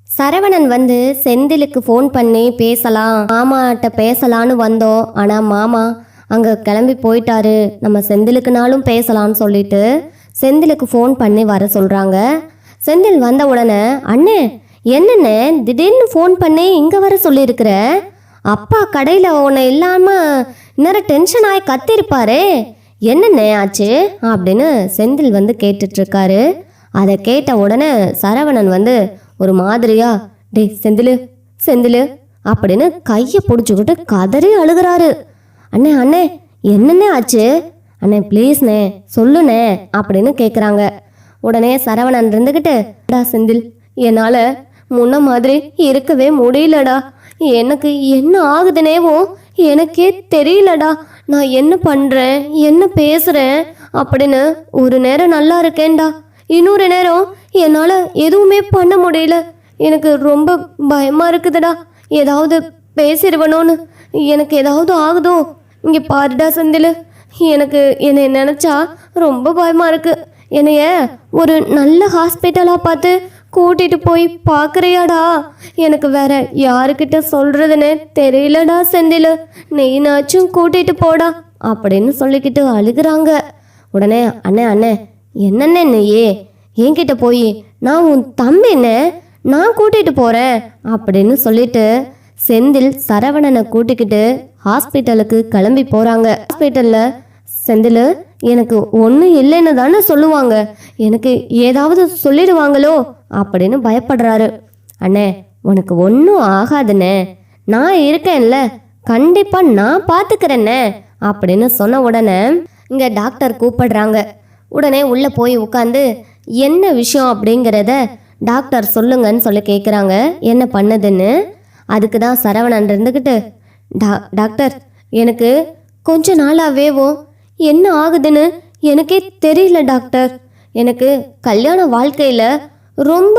சரவணன் வந்து செந்திலுக்கு ஃபோன் பண்ணி பேசலாம், மாமாட்ட பேசலான்னு வந்தோம். ஆனால் மாமா அங்கே கிளம்பி போயிட்டாரு. நம்ம செந்திலுக்குனாலும் பேசலான்னு சொல்லிட்டு செந்திலுக்கு ஃபோன் பண்ணி வர சொல்கிறாங்க. செந்தில் வந்த உடனே, அண்ணே என்னண்ணே திடீர்னு ஃபோன் பண்ணி இங்கே வர சொல்லியிருக்கிற? அப்பா கடையில் உன்னை இல்லாமல் இன்னும் டென்ஷன் ஆகி கத்திருப்பாரே, என்னண்ணே ஆச்சு அப்படின்னு செந்தில் வந்து கேட்டுட்ருக்காரு. அதை கேட்ட உடனே சரவணன் வந்து ஒரு மாதிரியா, டே செந்திலு செந்திலு அப்படின்னு கையை பிடிச்சிக்கிட்டு கதறி அழுகிறாரு. அண்ணே அண்ணே என்னண்ணே ஆச்சு? அண்ணே ப்ளீஸ்ண்ணே சொல்லுண்ணே அப்படின்னு கேட்குறாங்க. உடனே சரவணன் இருந்துக்கிட்டு, டா செந்தில், என்னால் முன்ன மாதிரி இருக்கவே முடியலடா. எனக்கு என்ன ஆகுதுனேவோ எனக்கே தெரியலடா. நான் என்ன பண்ணுறேன் என்ன பேசுகிறேன் அப்படின்னு ஒரு நேரம் நல்லா இருக்கேன்டா, இன்னொரு நேரம் என்னால் எதுவுமே பண்ண முடியல. எனக்கு ரொம்ப பயமாக இருக்குதுடா. ஏதாவது பேசிடுவனோன்னு, எனக்கு ஏதாவது ஆகுதோ. இங்கே பாருடா செந்தில், எனக்கு என்னை நினச்சா ரொம்ப பயமாக இருக்குது. என்னைய ஒரு நல்ல ஹாஸ்பிட்டலாக பார்த்து கூட்டிகிட்டு போய் பார்க்குறியாடா? எனக்கு வேற யாருக்கிட்ட சொல்கிறதுன்னு தெரியலடா செந்தில், நீனாச்சும் கூட்டிகிட்டு போடா அப்படின்னு சொல்லிக்கிட்டு அழுகிறாங்க. உடனே அண்ணே அண்ணே என்னென்ன நீயே என்கிட்ட போய் நான் உன் தம்பின்னு நான் கூட்டிகிட்டு போகிறேன் அப்படின்னு சொல்லிட்டு செந்தில் சரவணனை கூட்டிக்கிட்டு ஹாஸ்பிட்டலுக்கு கிளம்பி போகிறாங்க. ஹாஸ்பிட்டலில் செந்தில் எனக்கு ஒன்றும் இல்லைன்னு தானே சொல்லுவாங்க, எனக்கு ஏதாவது சொல்லிடுவாங்களோ அப்படின்னு பயப்படுறாரு. அண்ணே உனக்கு ஒன்றும் ஆகாதுண்ணே, நான் இருக்கேன்ல, கண்டிப்பாக நான் பார்த்துக்கிறேண்ணே அப்படின்னு சொன்ன உடனே இங்கே டாக்டர் கூப்பிடுறாங்க. உடனே உள்ளே போய் உட்காந்து என்ன விஷயம் அப்படிங்கிறத டாக்டர் சொல்லுங்கன்னு சொல்லி கேட்குறாங்க, என்ன பண்ணுதுன்னு. அதுக்கு தான் சரவணன் இருந்துக்கிட்டு, டாக்டர் எனக்கு கொஞ்ச நாளாவேவோ என்ன ஆகுதுன்னு எனக்கே தெரியல டாக்டர். எனக்கு கல்யாண வாழ்க்கையில் ரொம்ப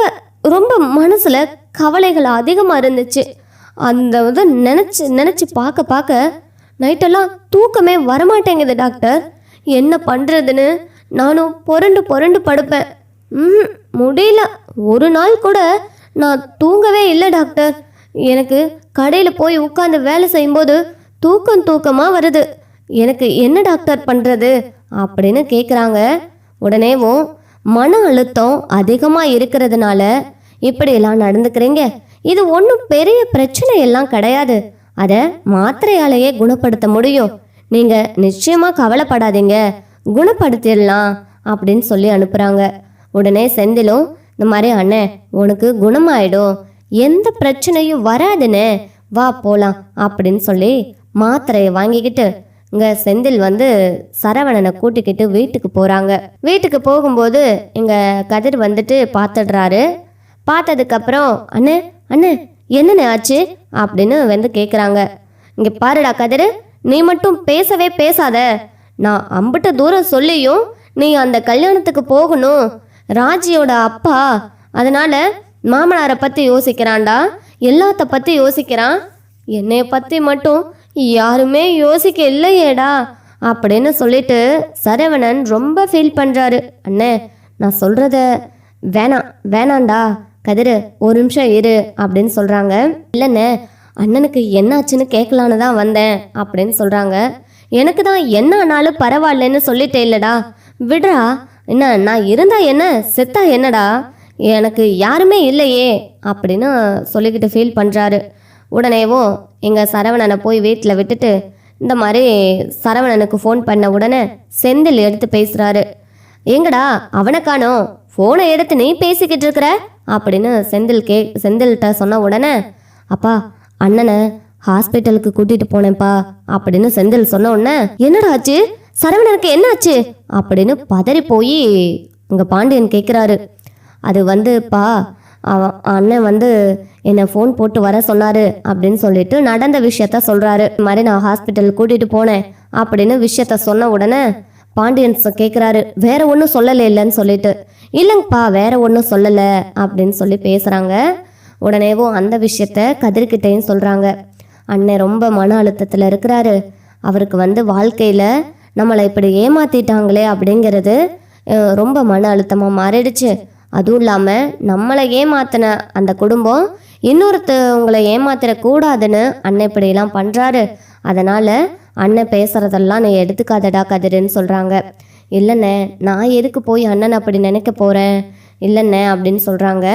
ரொம்ப மனசில் கவலைகள் அதிகமாக இருந்துச்சு. அந்த இதை நினச்சி பார்க்க நைட்டெல்லாம் தூக்கமே வரமாட்டேங்குது டாக்டர். என்ன பண்ணுறதுன்னு நானும் புரண்டு படுப்பேன். முடியல, ஒரு நாள் கூட நான் தூங்கவே இல்லை டாக்டர். எனக்கு கடையில் போய் உட்காந்து வேலை செய்யும்போது தூக்கமாக வருது. எனக்கு என்ன டாக்டர் பண்ணுறது அப்படின்னு கேட்குறாங்க. உடனேவும் மன அழுத்தம் அதிகமாக இருக்கிறதுனால இப்படியெல்லாம் நடந்துக்கிறீங்க, இது ஒன்றும் பெரிய பிரச்சனை எல்லாம் கிடையாது, அதை மாத்திரையாலேயே குணப்படுத்த முடியும், நீங்கள் நிச்சயமாக கவலைப்படாதீங்க, குணப்படுத்திடலாம் அப்படின்னு சொல்லி அனுப்புகிறாங்க. உடனே செந்திலும் இந்த மாதிரி, அண்ணே உனக்கு குணமாயிடும், எந்த பிரச்சனையும் வராதுன்னு, வா போகலாம் அப்படின்னு சொல்லி மாத்திரையை வாங்கிக்கிட்டு இங்கே செந்தில் வந்து சரவணனை கூட்டிக்கிட்டு வீட்டுக்கு போகிறாங்க. வீட்டுக்கு போகும்போது இங்கே கதிர் வந்துட்டு பார்த்துடுறாரு. பார்த்ததுக்கப்புறம், அண்ணே அண்ணே என்னண்ணே ஆச்சு அப்படின்னு வந்து கேட்குறாங்க. இங்கே பாருடா கதிர், நீ மட்டும் பேசவே பேசாத, நான் அம்பிட்ட தூரம் சொல்லியும் நீ அந்த கல்யாணத்துக்கு போகணும், ராஜியோட அப்பா, அதனால் மாமனாரை பற்றி யோசிக்கிறான்டா, எல்லாத்த பற்றி யோசிக்கிறான், என்னைய பற்றி மட்டும் யாருமே யோசிக்க இல்லையேடா அப்படின்னு சொல்லிட்டு சரவணன் ரொம்ப ஃபீல் பண்ணுறாரு. அண்ணே நான் சொல்கிறத வேணாண்டா கதிர், ஒரு நிமிஷம் இரு அப்படின்னு சொல்கிறாங்க. இல்லைண்ணே அண்ணனுக்கு என்னாச்சுன்னு கேட்கலான்னு தான் வந்தேன் அப்படின்னு சொல்கிறாங்க. எனக்கு தான் என்ன ஆனாலும் பரவாயில்லன்னு சொல்லிட்டே இல்லைடா, விடுறா, என்ன நான் இருந்தா என்ன செத்தா என்னடா, எனக்கு யாருமே இல்லையே அப்படின்னு சொல்லிக்கிட்டு ஃபீல் பண்ணுறாரு. உடனேவும் எங்கள் சரவணனை போய் வீட்டில் விட்டுட்டு இந்த மாதிரி சரவணனுக்கு ஃபோன் பண்ண உடனே செந்தில் எடுத்து பேசுகிறாரு. எங்கடா அவனை காணோம், ஃபோனை எடுத்து நீ பேசிக்கிட்டு இருக்கிற அப்படின்னு செந்தில்கிட்ட சொன்ன உடனே, அப்பா அண்ணனை ஹாஸ்பிட்டலுக்கு கூட்டிகிட்டு போனேன்ப்பா அப்படின்னு செந்தில் சொன்ன உடனே, என்னடா ஆச்சு, சரவணனுக்கு என்ன ஆச்சு அப்படின்னு பதறி போய் இங்கே பாண்டியன் கேட்குறாரு. அது வந்துப்பா, அண்ணன் வந்து என்னை ஃபோன் போட்டு வர சொன்னார் அப்படின்னு சொல்லிட்டு நடந்த விஷயத்த சொல்கிறாரு. இது மாதிரி நான் ஹாஸ்பிட்டல் கூட்டிகிட்டு போனேன் அப்படின்னு விஷயத்த சொன்ன உடனே பாண்டியன்ஸ் கேட்குறாரு, வேற ஒன்றும் சொல்லலை இல்லைன்னு சொல்லிட்டு. இல்லைங்கப்பா வேற ஒன்றும் சொல்லலை அப்படின்னு சொல்லி பேசுகிறாங்க. உடனேவும் அந்த விஷயத்த கதிர்கிட்டையும் சொல்கிறாங்க. அண்ணன் ரொம்ப மன அழுத்தத்தில் இருக்கிறாரு, அவருக்கு வந்து வாழ்க்கையில் நம்மளை இப்படி ஏமாற்றிட்டாங்களே அப்படிங்கிறது ரொம்ப மன அழுத்தமாக மாறிடுச்சு, அதுவும் இல்லாமல் நம்மளை ஏமாத்தின அந்த குடும்பம் இன்னொருத்தவங்களை ஏமாத்திடக்கூடாதுன்னு அண்ணன் இப்படியெல்லாம் பண்ணுறாரு. அதனால் அண்ணன் பேசுகிறதெல்லாம் நீ எடுத்துக்காதடா கதிருன்னு சொல்கிறாங்க. இல்லைண்ணே, நான் எதுக்கு போய் அண்ணன் அப்படி நினைக்க போகிறேன், இல்லைண்ணே அப்படின்னு சொல்கிறாங்க.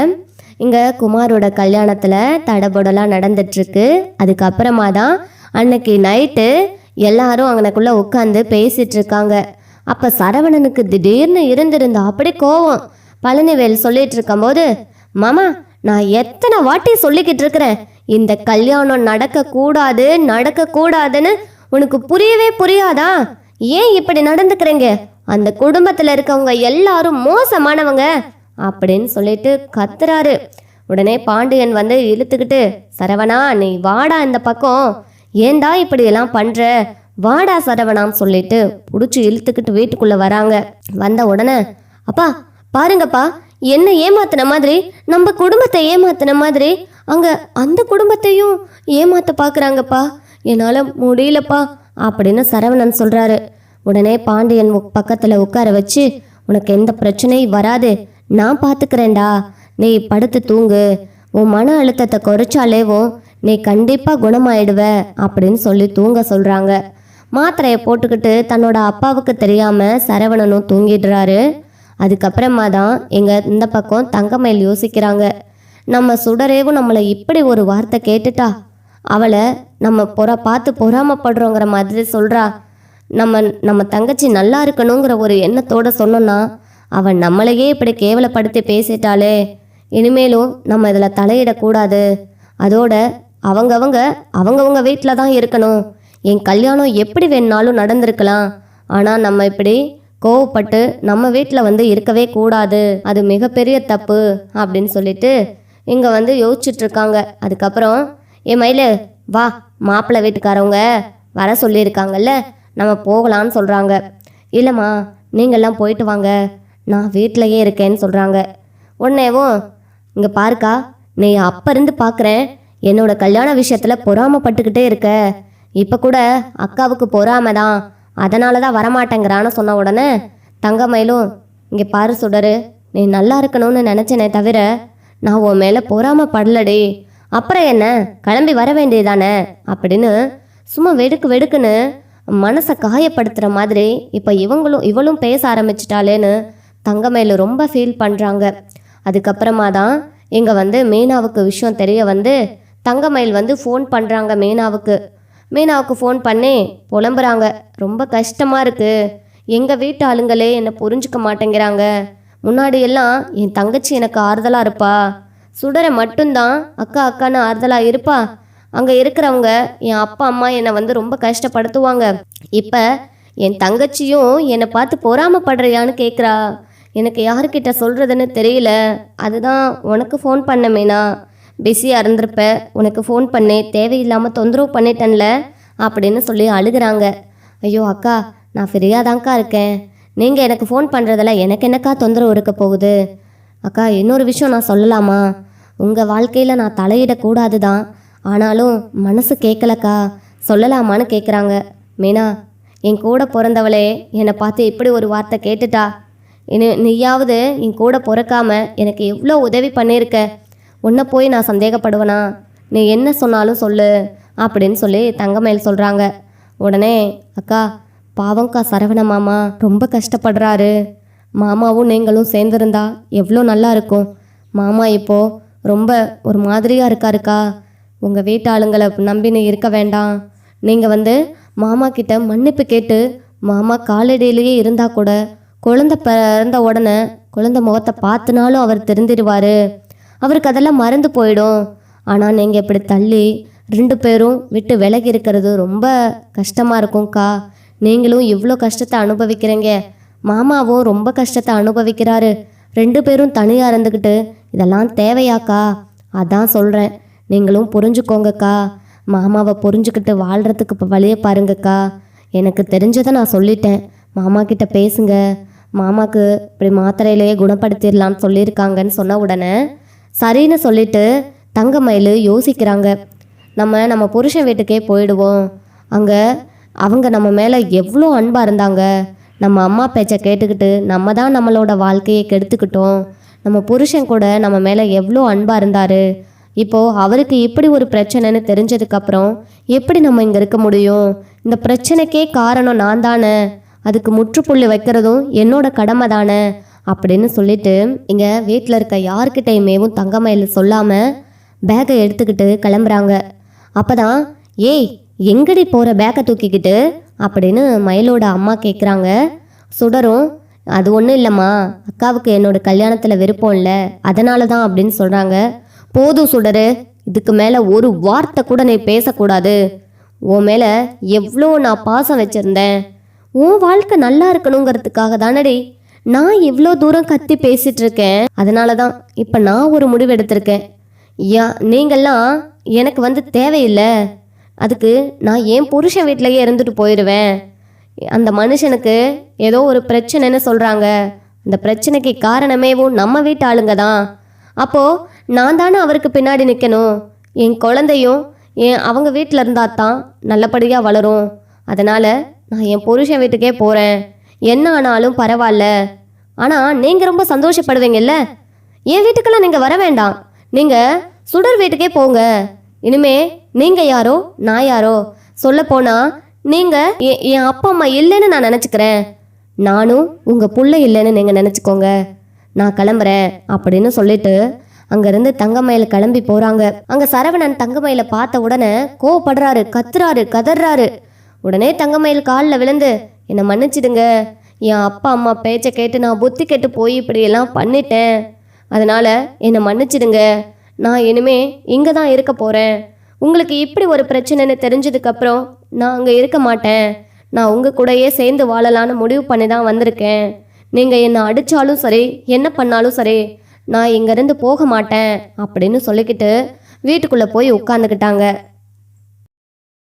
இங்கே குமாரோட கல்யாணத்தில் தடபுடலாம் நடந்துட்டுருக்கு. அதுக்கப்புறமா தான் அன்னைக்கு நைட்டு எல்லாரும் அங்கனக்குள்ளே உட்காந்து பேசிகிட்டு இருக்காங்க. அப்போ சரவணனுக்கு திடீர்னு இருந்திருந்தா அப்படி கோவம். பழனிவேல் சொல்லிட்டு இருக்கும்போது, மாமா நான் எத்தனை வாட்டி சொல்லிக்கிட்டு இருக்கிறேன், இந்த கல்யாணம் நடக்கக்கூடாதுன்னு உனக்கு புரியவே புரியாதா? ஏன் இப்படி நடந்துக்கிறீங்க? அந்த குடும்பத்தில் இருக்கவங்க எல்லாரும் மோசமானவங்க அப்படின்னு சொல்லிட்டு கத்துறாரு. உடனே பாண்டியன் வந்து இழுத்துக்கிட்டு, சரவணா நீ வாடா இந்த பக்கம், ஏண்டா இப்படி எல்லாம் பண்ற, வாடா சரவணான்னு சொல்லிட்டு பிடிச்சி இழுத்துக்கிட்டு வீட்டுக்குள்ள வராங்க. வந்த உடனே, அப்பா பாருங்கப்பா, என்ன ஏமாத்தின மாதிரி, நம்ம குடும்பத்தை ஏமாத்தின மாதிரி அங்க அந்த குடும்பத்தையும் ஏமாத்த பார்க்குறாங்கப்பா, என்னால் முடியலப்பா அப்படின்னு சரவணன் சொல்றாரு. உடனே பாண்டியன் பக்கத்தில் உட்கார வச்சு, உனக்கு எந்த பிரச்சனையும் வராது, நான் பார்த்துக்கிறேன்டா, நீ படுத்து தூங்கு, உன் மன அழுத்தத்தை குறைச்சாலேவும் நீ கண்டிப்பாக குணமாயிடுவ அப்படின்னு சொல்லி தூங்க சொல்கிறாங்க. மாத்திரையை போட்டுக்கிட்டு தன்னோட அப்பாவுக்கு தெரியாமல் சரவணனும் தூங்கிடுறாரு. அதுக்கப்புறமா தான் இந்த பக்கம் தங்கமயில் யோசிக்கிறாங்க, நம்ம சுடரேவும் நம்மளை இப்படி ஒரு வார்த்தை கேட்டுட்டா, அவளை நம்ம பார்த்து பொறாமப்படுறோங்கிற மாதிரி சொல்கிறா, நம்ம தங்கச்சி நல்லா இருக்கணுங்கிற ஒரு எண்ணத்தோடு சொன்னோன்னா அவன் நம்மளையே இப்படி கேவலப்படுத்தி பேசிட்டாலே, இனிமேலும் நம்ம இதில் தலையிடக்கூடாது, அதோட அவங்கவங்க வீட்டில் தான் இருக்கணும், என் கல்யாணம் எப்படி வேணுனாலும் நடந்திருக்கலாம், ஆனால் நம்ம இப்படி கோவப்பட்டு நம்ம வீட்டில் வந்து இருக்கவே கூடாது, அது மிகப்பெரிய தப்பு அப்படின்னு சொல்லிட்டு இங்கே வந்து யோசிச்சுட்ருக்காங்க. அதுக்கப்புறம் மயிலு வா, மாப்பிள்ளை வீட்டுக்காரவங்க வர சொல்லியிருக்காங்கல்ல, நம்ம போகலான்னு சொல்கிறாங்க. இல்லைம்மா நீங்கள்லாம் போயிட்டு வாங்க, நான் வீட்டிலையே இருக்கேன்னு சொல்கிறாங்க. உடனேவும் இங்கே பாருக்கா, நீ அப்போ இருந்து பார்க்குறேன் என்னோட கல்யாண விஷயத்தில் பொறாமப்பட்டுக்கிட்டே இருக்க, இப்போ கூட அக்காவுக்கு பொறாம தான், அதனால தான் வரமாட்டேங்கிறான்னு சொன்ன உடனே தங்கமயிலும், இங்கே பாரு சுடரு, நீ நல்லா இருக்கணும்னு நினச்சேனே தவிர நான் உன் மேலே பொறாமப்படலடி, அப்புறம் என்ன கிளம்பி வர வேண்டியதானே அப்படின்னு சும்மா வெடுக்குன்னு மனசை காயப்படுத்துகிற மாதிரி இப்போ இவளும் பேச ஆரம்பிச்சிட்டாளேன்னு தங்கமயில் ரொம்ப ஃபீல் பண்ணுறாங்க. அதுக்கப்புறமா தான் இங்கே வந்து மீனாவுக்கு விஷயம் தெரிய வந்து தங்கமயில் வந்து ஃபோன் பண்ணுறாங்க மீனாவுக்கு ஃபோன் பண்ணி புலம்புறாங்க. ரொம்ப கஷ்டமாக இருக்குது, எங்கள் வீட்டு ஆளுங்களே என்னை புரிஞ்சுக்க மாட்டேங்கிறாங்க, முன்னாடியெல்லாம் என் தங்கச்சி எனக்கு ஆறுதலாக இருப்பா, சுடரை மட்டும்தான் அக்கான்னு ஆறுதலாக இருப்பா, அங்கே இருக்கிறவங்க என் அப்பா அம்மா என்னை வந்து ரொம்ப கஷ்டப்படுத்துவாங்க, இப்போ என் தங்கச்சியும் என்னை பார்த்து பொறாமப்படுறியான்னு கேட்குறா, எனக்கு யாருக்கிட்ட சொல்கிறதுன்னு தெரியல, அதுதான் உனக்கு ஃபோன் பண்ண மீனா, பிஸியாக இருந்திருப்ப, உனக்கு ஃபோன் பண்ணி தேவையில்லாமல் தொந்தரவு பண்ணிட்டேன்ல அப்படின்னு சொல்லி அழுகிறாங்க. ஐயோ அக்கா, நான் ஃப்ரீயாக தான்க்கா இருக்கேன், நீங்கள் எனக்கு ஃபோன் பண்ணுறதில் எனக்கு என்னக்கா தொந்தரவு இருக்க போகுது, அக்கா இன்னொரு விஷயம் நான் சொல்லலாமா, உங்கள் வாழ்க்கையில் நான் தலையிடக்கூடாது தான், ஆனாலும் மனசு கேட்கலக்கா, சொல்லலாமான்னு கேட்குறாங்க. மீனா, என் கூட பிறந்தவளே என்னை பார்த்து இப்படி ஒரு வார்த்தை கேட்டுட்டா, நீயாவது என் கூட பிறக்காம எனக்கு எவ்வளோ உதவி பண்ணியிருக்க, உன்னை போய் நான் சந்தேகப்படுவேனா, நீ என்ன சொன்னாலும் சொல்லு அப்படின்னு சொல்லி தங்கமயில் சொல்கிறாங்க. உடனே அக்கா பாவம்க்கா, சரவண மாமா ரொம்ப கஷ்டப்படுறாரு, மாமாவும் நீங்களும் சேர்ந்துருந்தா எவ்வளோ நல்லா இருக்கும், மாமா இப்போது ரொம்ப ஒரு மாதிரியாக இருக்காருக்கா, உங்கள் வீட்டு ஆளுங்களை நம்பி நீ இருக்க வேண்டாம், நீங்கள் வந்து மாமா கிட்ட மன்னிப்பு கேட்டு மாமா காலடியிலேயே இருந்தால் கூட குழந்தை பிறந்த உடனே குழந்தை முகத்தை பார்த்துனாலும் அவர் தெரிஞ்சிடுவார், அவருக்கு அதெல்லாம் மறந்து போயிடும், ஆனால் நீங்கள் இப்படி தள்ளி 2 பேரும் விட்டு விலகி இருக்கிறது ரொம்ப கஷ்டமாக இருக்கும்க்கா, நீங்களும் இவ்வளோ கஷ்டத்தை அனுபவிக்கிறீங்க, மாமாவும் ரொம்ப கஷ்டத்தை அனுபவிக்கிறாரு, 2 பேரும் தனியாக இருந்துக்கிட்டு இதெல்லாம் தேவையாக்கா, அதான் சொல்கிறேன், நீங்களும் புரிஞ்சுக்கோங்கக்கா, மாமாவை புரிஞ்சுக்கிட்டு வாழ்கிறதுக்கு இப்போ வழியை பாருங்கக்கா, எனக்கு தெரிஞ்சதை நான் சொல்லிட்டேன், மாமா கிட்ட பேசுங்க, மாமாவுக்கு இப்படி மாத்திரையிலேயே குணப்படுத்திடலான்னு சொல்லியிருக்காங்கன்னு சொன்ன உடனே சரின்னு சொல்லிட்டு தங்கமயில் யோசிக்கிறாங்க. நம்ம புருஷன் வீட்டுக்கே போயிடுவோம், அங்கே அவங்க நம்ம மேலே எவ்வளோ அன்பாக இருந்தாங்க, நம்ம அம்மா பேச்சை கேட்டுக்கிட்டு நம்ம தான் நம்மளோட வாழ்க்கையை கெடுத்துக்கிட்டோம், நம்ம புருஷன் கூட நம்ம மேலே எவ்வளோ அன்பாக இருந்தார். இப்போது அவருக்கு இப்படி ஒரு பிரச்சனைன்னு தெரிஞ்சதுக்கப்புறம் எப்படி நம்ம இங்கே இருக்க முடியும்? இந்த பிரச்சனைக்கே காரணம் நான் தானே, அதுக்கு முற்றுப்புள்ளி வைக்கிறதும் என்னோட கடமை தானே அப்படின்னு சொல்லிட்டு இங்கே வீட்டில் இருக்க யார்கிட்டையுமேவும் தங்கமயில் சொல்லாமல் பேக்கை எடுத்துக்கிட்டு கிளம்புறாங்க. அப்போ தான் ஏய் எங்கடி போகிற பேக்கை தூக்கிக்கிட்டு அப்படின்னு மயிலோட அம்மா கேட்குறாங்க. சுடரும் அது ஒன்றும் இல்லைம்மா, அக்காவுக்கு என்னோட கல்யாணத்தில் விருப்பம் இல்லை, அதனால தான் அப்படின்னு சொல்கிறாங்க. போதும் சுடரு, இதுக்கு மேலே ஒரு வார்த்தை கூட நீ பேசக்கூடாது. உன் மேலே எவ்வளோ நான் பாசம் வச்சுருந்தேன். உன் வாழ்க்கை நல்லா இருக்கணுங்கிறதுக்காக தானடி நான் இவ்வளோ தூரம் கத்தி பேசிகிட்டு இருக்கேன். அதனால தான் இப்போ நான் ஒரு முடிவு எடுத்திருக்கேன். நீங்கள்லாம் எனக்கு தேவையில்லை. அதுக்கு நான் என் புருஷன் வீட்டிலையே இருந்துட்டு போயிடுவேன். அந்த மனுஷனுக்கு ஏதோ ஒரு பிரச்சனைன்னு சொல்கிறாங்க. அந்த பிரச்சனைக்கு காரணமேவும் நம்ம வீட்டு ஆளுங்க தான். அப்போது நான் தானே அவருக்கு பின்னாடி நிற்கணும். என் குழந்தையும் அவங்க வீட்டில் இருந்தால் தான் நல்லபடியாக வளரும். அதனால் நான் என் புருஷன் வீட்டுக்கே போகிறேன். என்ன ஆனாலும் பரவாயில்ல. ஆனால் நீங்கள் ரொம்ப சந்தோஷப்படுவீங்கல்ல. என் வீட்டுக்கெல்லாம் நீங்கள் வர வேண்டாம். நீங்கள் சுடர் வீட்டுக்கே போங்க. இனிமே நீங்கள் யாரோ நான் யாரோ, சொல்லப்போனால் நீங்கள் என் அப்பா அம்மா இல்லைன்னு நான் நினச்சிக்கிறேன். நானும் உங்கள் புள்ள இல்லைன்னு நீங்கள் நினச்சிக்கோங்க. நான் கிளம்புறேன் அப்படின்னு சொல்லிட்டு அங்கேருந்து தங்கமயில் கிளம்பி போகிறாங்க. அங்கே சரவணன் தங்கமயிலை பார்த்த உடனே கோவப்படுறாரு, கத்துறாரு, கதறாரு. உடனே தங்கமயில் காலில் விழுந்து என்னை மன்னிச்சிடுங்க. என் அப்பா அம்மா பேச்சை கேட்டு நான் புத்தி கெட்டு போய் இப்படியெல்லாம் பண்ணிட்டேன். அதனால் என்னை மன்னிச்சிடுங்க. நான் இனிமே இங்கே தான் இருக்க போகிறேன். உங்களுக்கு இப்படி ஒரு பிரச்சனைன்னு தெரிஞ்சதுக்கப்புறம் நான் அங்கே இருக்க மாட்டேன். நான் உங்கள் கூடயே சேர்ந்து வாழலான்னு முடிவு பண்ணி தான் வந்திருக்கேன். நீங்கள் என்னை அடித்தாலும் சரி, என்ன பண்ணாலும் சரி, நான் இங்கேருந்து போக மாட்டேன் அப்படின்னு சொல்லிக்கிட்டு வீட்டுக்குள்ளே போய் உட்காந்துக்கிட்டாங்க.